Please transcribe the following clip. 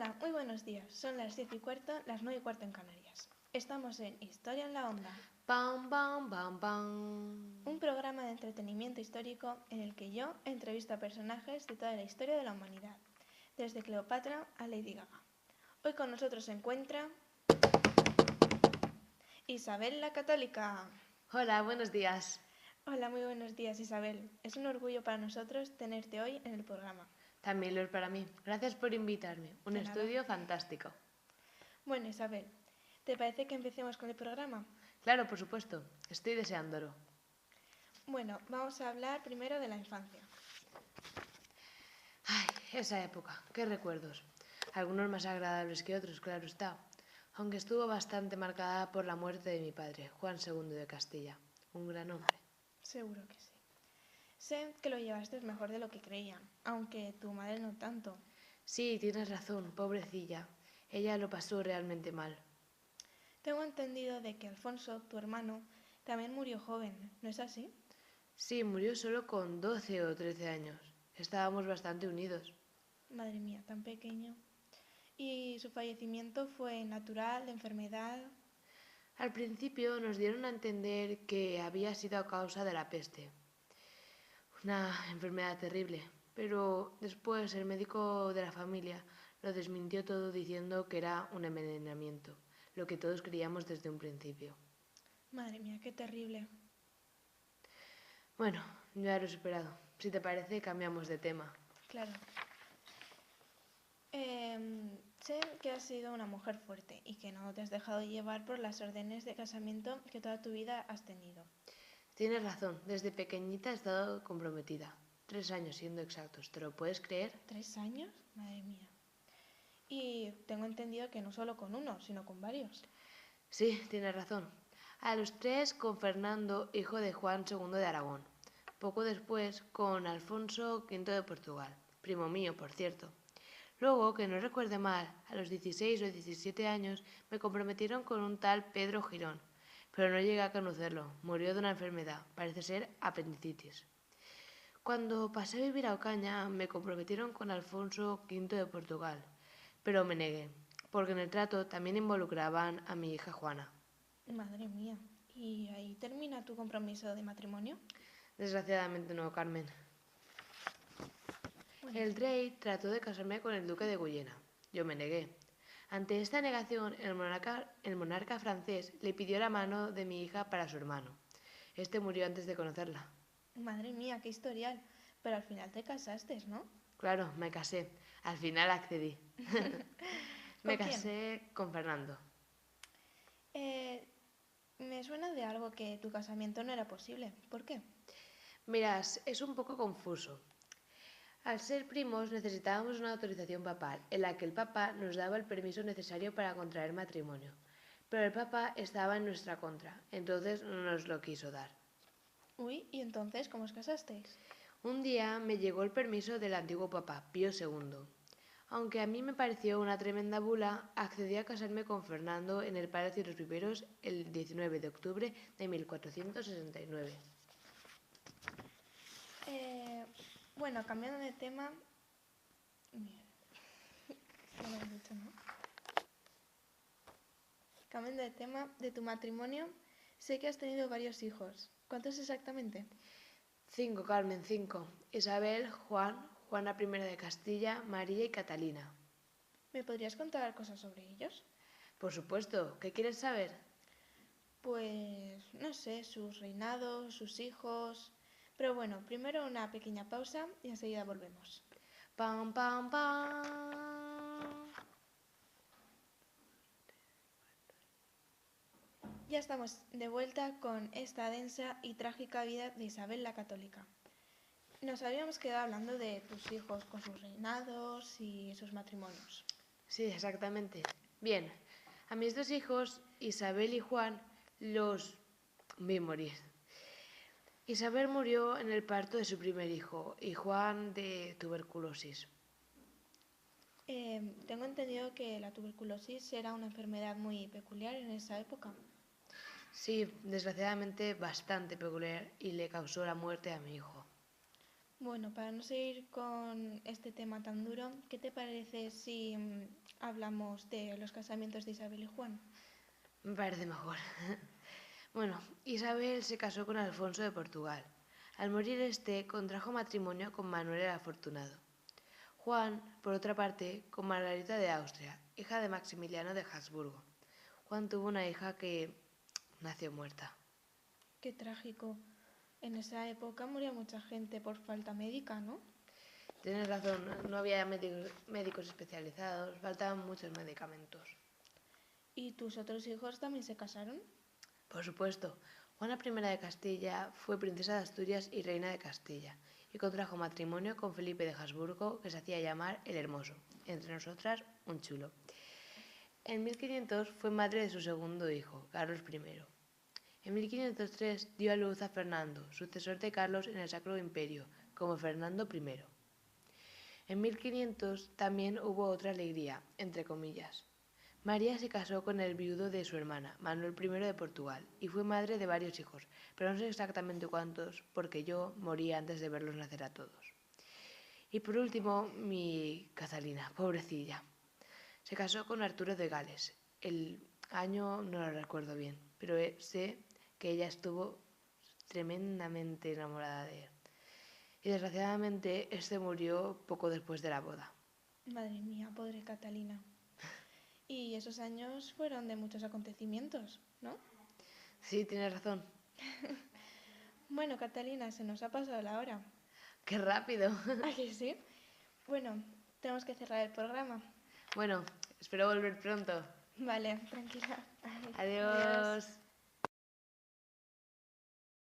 Hola, muy buenos días. Son las 10:15, las 9:15 en Canarias. Estamos en Historia en la Onda, Pam, pam, pam, pam. un programa de entretenimiento histórico en el que yo entrevisto a personajes de toda la historia de la humanidad, desde Cleopatra a Lady Gaga. Hoy con nosotros se encuentra Isabel la Católica. Hola, buenos días. Hola, muy buenos días, Isabel. Es un orgullo para nosotros tenerte hoy en el programa. También lo es para mí. Gracias por invitarme. Un De nada. estudio fantástico. Bueno, Isabel, ¿te parece que empecemos con el programa? Claro, por supuesto. Estoy deseándolo. Bueno, vamos a hablar primero de la infancia. Ay, esa época. Qué recuerdos. Algunos más agradables que otros, claro está. Aunque estuvo bastante marcada por la muerte de mi padre, Juan II de Castilla. Un gran hombre. Seguro que sí. Sé que lo llevaste mejor de lo que creía, aunque tu madre no tanto. Sí, tienes razón, pobrecilla. Ella lo pasó realmente mal. Tengo entendido de que Alfonso, tu hermano, también murió joven, ¿no es así? Sí, murió solo con 12 o 13 años. Estábamos bastante unidos. Madre mía, tan pequeño. ¿Y su fallecimiento fue natural, de enfermedad? Al principio nos dieron a entender que había sido a causa de la peste, una enfermedad terrible, pero después el médico de la familia lo desmintió todo diciendo que era un envenenamiento, lo que todos creíamos desde un principio. Madre mía, qué terrible. Bueno, ya lo he superado. Si te parece, cambiamos de tema. Claro. Sé que has sido una mujer fuerte y que no te has dejado llevar por las órdenes de casamiento que toda tu vida has tenido. Tienes razón, desde pequeñita he estado comprometida. 3 años siendo exactos, ¿te lo puedes creer? ¿3 años? Madre mía. Y tengo entendido que no solo con uno, sino con varios. Sí, tienes razón. A los 3 con Fernando, hijo de Juan II de Aragón. Poco después con Alfonso V de Portugal, primo mío, por cierto. Luego, que no recuerde mal, a los 16 o 17 años me comprometieron con un tal Pedro Girón, pero no llegué a conocerlo, murió de una enfermedad, parece ser apendicitis. Cuando pasé a vivir a Ocaña me comprometieron con Alfonso V de Portugal, pero me negué, porque en el trato también involucraban a mi hija Juana. Madre mía. ¿Y ahí termina tu compromiso de matrimonio? Desgraciadamente no, Carmen. Bueno, El rey trató de casarme con el duque de Guyena. Yo me negué. Ante esta negación, el monarca francés le pidió la mano de mi hija para su hermano. Este murió antes de conocerla. madre mía, qué historial. Pero al final te casaste, ¿no? Claro, me casé. Al final accedí. Me ¿Con quién? casé con Fernando. Eh, Me suena de algo que tu casamiento no era posible. ¿Por qué? Miras, es un poco confuso. Al ser primos necesitábamos una autorización papal, en la que el papa nos daba el permiso necesario para contraer matrimonio. Pero el papa estaba en nuestra contra, entonces no nos lo quiso dar. Uy, ¿y entonces cómo os casasteis? Un día me llegó el permiso del antiguo papa, Pío II. Aunque a mí me pareció una tremenda bula, accedí a casarme con Fernando en el Palacio de los Viveros el 19 de octubre de 1469. Eh, bueno, cambiando de tema... Mira, no me has dicho, ¿no? Cambiando de tema, de tu matrimonio, sé que has tenido varios hijos. ¿Cuántos exactamente? 5, Carmen, 5. Isabel, Juan, Juana I de Castilla, María y Catalina. ¿Me podrías contar cosas sobre ellos? Por supuesto, ¿qué quieres saber? Pues, no sé, sus reinados, sus hijos... Pero bueno, primero una pequeña pausa y enseguida volvemos. Pam, pam, pam. Ya estamos de vuelta con esta densa y trágica vida de Isabel la Católica. Nos habíamos quedado hablando de tus hijos con sus reinados y sus matrimonios. Sí, exactamente. Bien, a mis 2 hijos, Isabel y Juan, los vi morir. Isabel murió en el parto de su primer hijo y Juan de tuberculosis. Tengo entendido que la tuberculosis era una enfermedad muy peculiar en esa época. Sí, desgraciadamente bastante peculiar y le causó la muerte a mi hijo. Bueno, para no seguir con este tema tan duro, ¿qué te parece si hablamos de los casamientos de Isabel y Juan? Me parece mejor. Bueno, Isabel se casó con Alfonso de Portugal. Al morir este, contrajo matrimonio con Manuel el Afortunado. Juan, por otra parte, con Margarita de Austria, hija de Maximiliano de Habsburgo. Juan tuvo una hija que nació muerta. Qué trágico. En esa época moría mucha gente por falta médica, ¿no? Tienes razón, no había médicos especializados, faltaban muchos medicamentos. ¿Y tus otros hijos también se casaron? Por supuesto, Juana I de Castilla fue princesa de Asturias y reina de Castilla, y contrajo matrimonio con Felipe de Habsburgo, que se hacía llamar el Hermoso, entre nosotras un chulo. En 1500 fue madre de su segundo hijo, Carlos I. En 1503 dio a luz a Fernando, sucesor de Carlos en el Sacro Imperio, como Fernando I. En 1500 también hubo otra alegría, entre comillas. María se casó con el viudo de su hermana, Manuel I de Portugal, y fue madre de varios hijos, pero no sé exactamente cuántos, porque yo morí antes de verlos nacer a todos. Y por último, mi Catalina, pobrecilla. Se casó con Arturo de Gales. El año no lo recuerdo bien, pero sé que ella estuvo tremendamente enamorada de él. Y desgraciadamente este murió poco después de la boda. Madre mía, pobre Catalina. Y esos años fueron de muchos acontecimientos, ¿no? Sí, tienes razón. Bueno, Catalina, se nos ha pasado la hora. ¡Qué rápido! ¿A que sí? Bueno, tenemos que cerrar el programa. Bueno, espero volver pronto. Vale, tranquila. Adiós. Adiós.